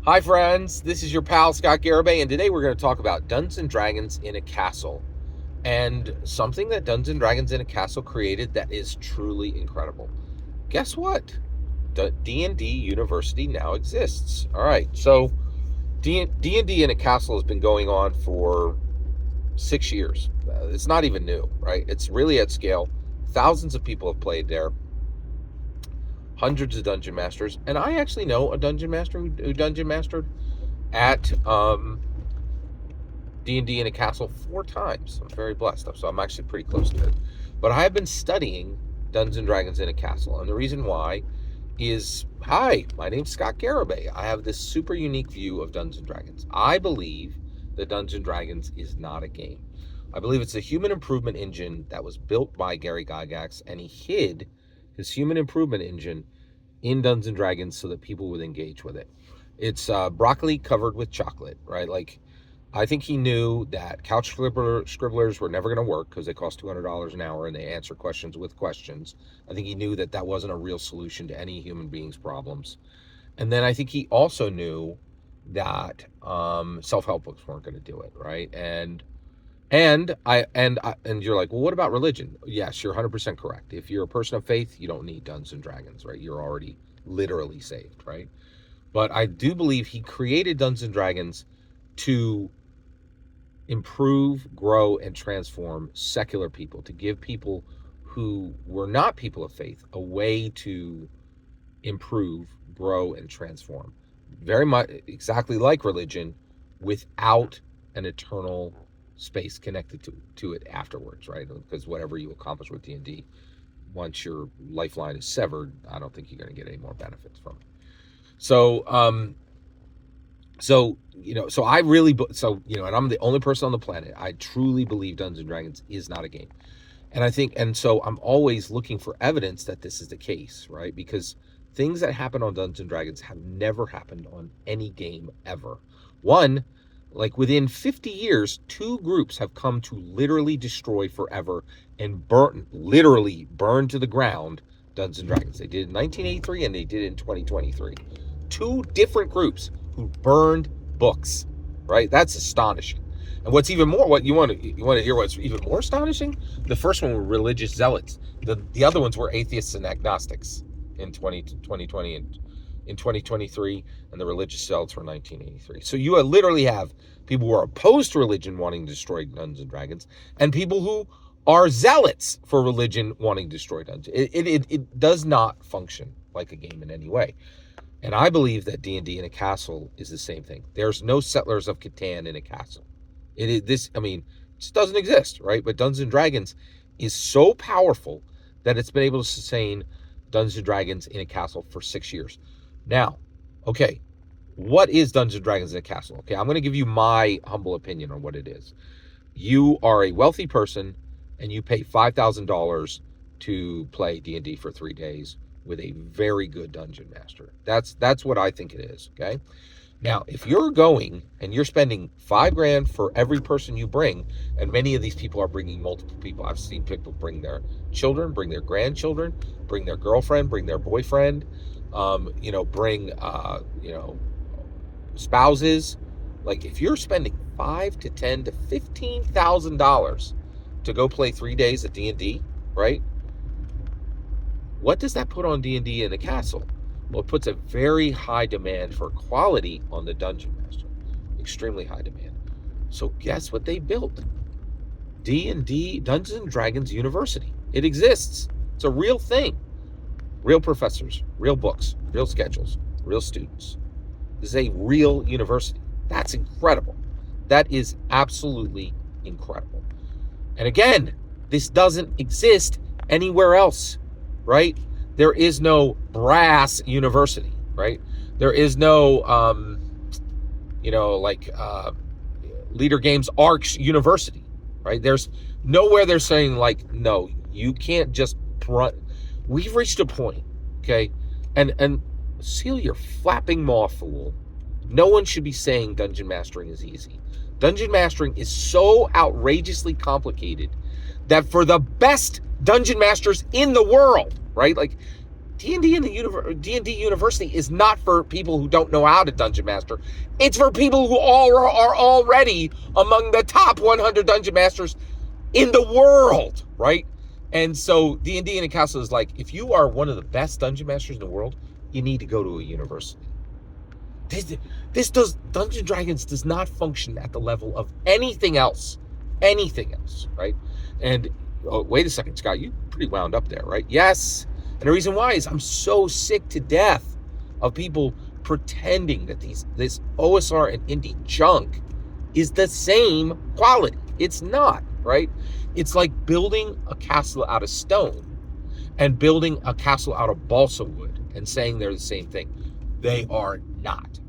Hi, friends. This is your pal Scott Garibay, and today we're going to talk about Dungeons and Dragons in a Castle and something that Dungeons and Dragons in a Castle created that is truly incredible. Guess what? D&D University now exists. All right, so D&D in a Castle has been going on for 6 years. It's not even new, right? It's really at scale. Thousands of people have played there. Hundreds of dungeon masters, and I actually know a dungeon master who dungeon mastered at D&D in a Castle 4 times. I'm very blessed, so I'm actually pretty close to it. But I have been studying Dungeons and Dragons in a Castle, and the reason why is, hi, my name's Scott Garibay. I have this super unique view of Dungeons and Dragons. I believe that Dungeons and Dragons is not a game. I believe it's a human improvement engine that was built by Gary Gygax, and he hid his human improvement engine in Dungeons and Dragons so that people would engage with it. It's broccoli covered with chocolate, right? Like, I think he knew that couch scribblers were never going to work because they cost $200 an hour and they answer questions with questions. I think he knew that that wasn't a real solution to any human being's problems. And then I think he also knew that self-help books weren't going to do it, right? And you're like, well, what about religion? Yes, you're 100% correct. If you're a person of faith, you don't need Dungeons and Dragons, right? You're already literally saved, right? But I do believe he created Dungeons and Dragons to improve, grow, and transform secular people, to give people who were not people of faith a way to improve, grow, and transform. Very much exactly like religion, without an eternal space connected to it afterwards, right? Because whatever you accomplish with D&D, once your lifeline is severed, I don't think you're going to get any more benefits from it. So I really, and I'm the only person on the planet. I truly believe Dungeons and Dragons is not a game. And so I'm always looking for evidence that this is the case, right? Because things that happen on Dungeons and Dragons have never happened on any game ever. One, like within 50 years, 2 groups have come to literally destroy forever and literally burn to the ground Dungeons and Dragons. They did it in 1983 and they did it in 2023. 2 different groups who burned books, right? That's astonishing. And what's even more, what you want to hear what's even more astonishing? The first one were religious zealots. The other ones were atheists and agnostics in 2020 and in 2023, and the religious zealots were 1983. So you literally have people who are opposed to religion wanting to destroy Dungeons and Dragons, and people who are zealots for religion wanting to destroy Dungeons. It does not function like a game in any way. And I believe that D&D in a castle is the same thing. There's no Settlers of Catan in a castle. It just doesn't exist, right? But Dungeons and Dragons is so powerful that it's been able to sustain Dungeons and Dragons in a castle for 6 years. Now, okay, what is Dungeons and Dragons in a castle? Okay, I'm going to give you my humble opinion on what it is. You are a wealthy person and you pay $5,000 to play D&D for 3 days with a very good dungeon master. That's what I think it is, okay? Now, if you're going and you're spending $5,000 for every person you bring, and many of these people are bringing multiple people. I've seen people bring their children, bring their grandchildren, bring their girlfriend, bring their boyfriend, bring spouses. Like, if you're spending $5,000 to $10,000 to $15,000 to go play 3 days at D&D, right? What does that put on D&D in a castle? Well, it puts a very high demand for quality on the dungeon master. Extremely high demand. So guess what they built? D&D, Dungeons and Dragons University. It exists. It's a real thing. Real professors, real books, real schedules, real students. This is a real university. That's incredible. That is absolutely incredible. And again, this doesn't exist anywhere else, right? There is no brass university, right? There is no, Leader Games Arcs University, right? There's nowhere they're saying, like, no, you can't just run. We've reached a point, okay? And seal your flapping maw, fool. No one should be saying dungeon mastering is easy. Dungeon mastering is so outrageously complicated that for the best dungeon masters in the world, right? Like, D&D and D&D University is not for people who don't know how to Dungeon Master. It's for people who are already among the top 100 Dungeon Masters in the world, right? And so D&D and Castle is like, if you are one of the best Dungeon Masters in the world, you need to go to a university. Dungeons and Dragons does not function at the level of anything else, right? And wait a second, Scott, you pretty wound up there, right? Yes. And the reason why is I'm so sick to death of people pretending that this OSR and indie junk is the same quality. It's not, right? It's like building a castle out of stone and building a castle out of balsa wood and saying they're the same thing. They are not.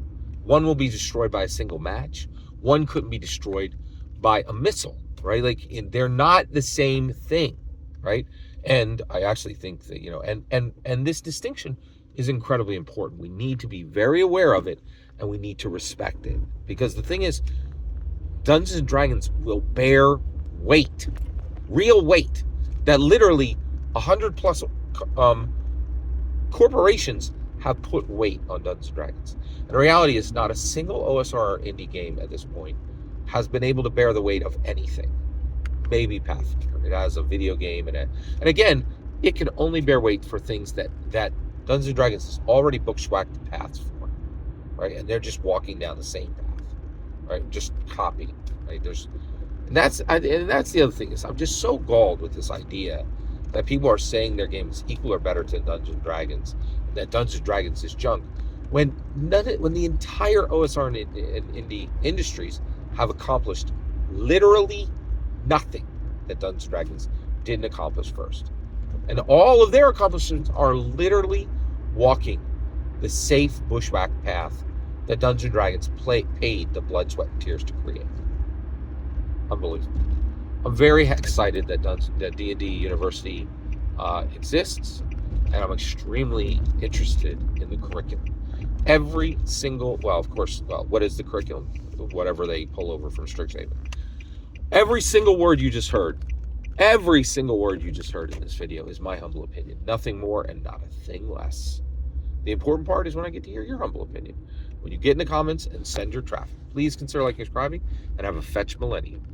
One will be destroyed by a single match. One couldn't be destroyed by a missile, right? Like they're not the same thing, right? And I actually think that, and this distinction is incredibly important. We need to be very aware of it, and we need to respect it, because the thing is, Dungeons and Dragons will bear weight, real weight, that literally 100 plus corporations have put weight on Dungeons and Dragons. And the reality is, not a single OSR or indie game at this point has been able to bear the weight of anything. Maybe Pathfinder. It has a video game and again, it can only bear weight for things that Dungeons and Dragons has already bushwhacked the paths for, right? And they're just walking down the same path, right? Just copying, right? And that's the other thing, is I'm just so galled with this idea that people are saying their game is equal or better to Dungeons and Dragons, and that Dungeons and Dragons is junk, when the entire OSR and indie industries have accomplished literally nothing that Dungeons and Dragons didn't accomplish first. And all of their accomplishments are literally walking the safe bushwhack path that Dungeons and Dragons paid the blood, sweat, and tears to create. Unbelievable. I'm very excited that D&D University exists, and I'm extremely interested in the curriculum. Every single, what is the curriculum? Whatever they pull over from Strixhaven. Every single word you just heard in this video is my humble opinion. Nothing more and not a thing less. The important part is when I get to hear your humble opinion. When you get in the comments and send your traffic, please consider liking and subscribing, and have a fetch millennium.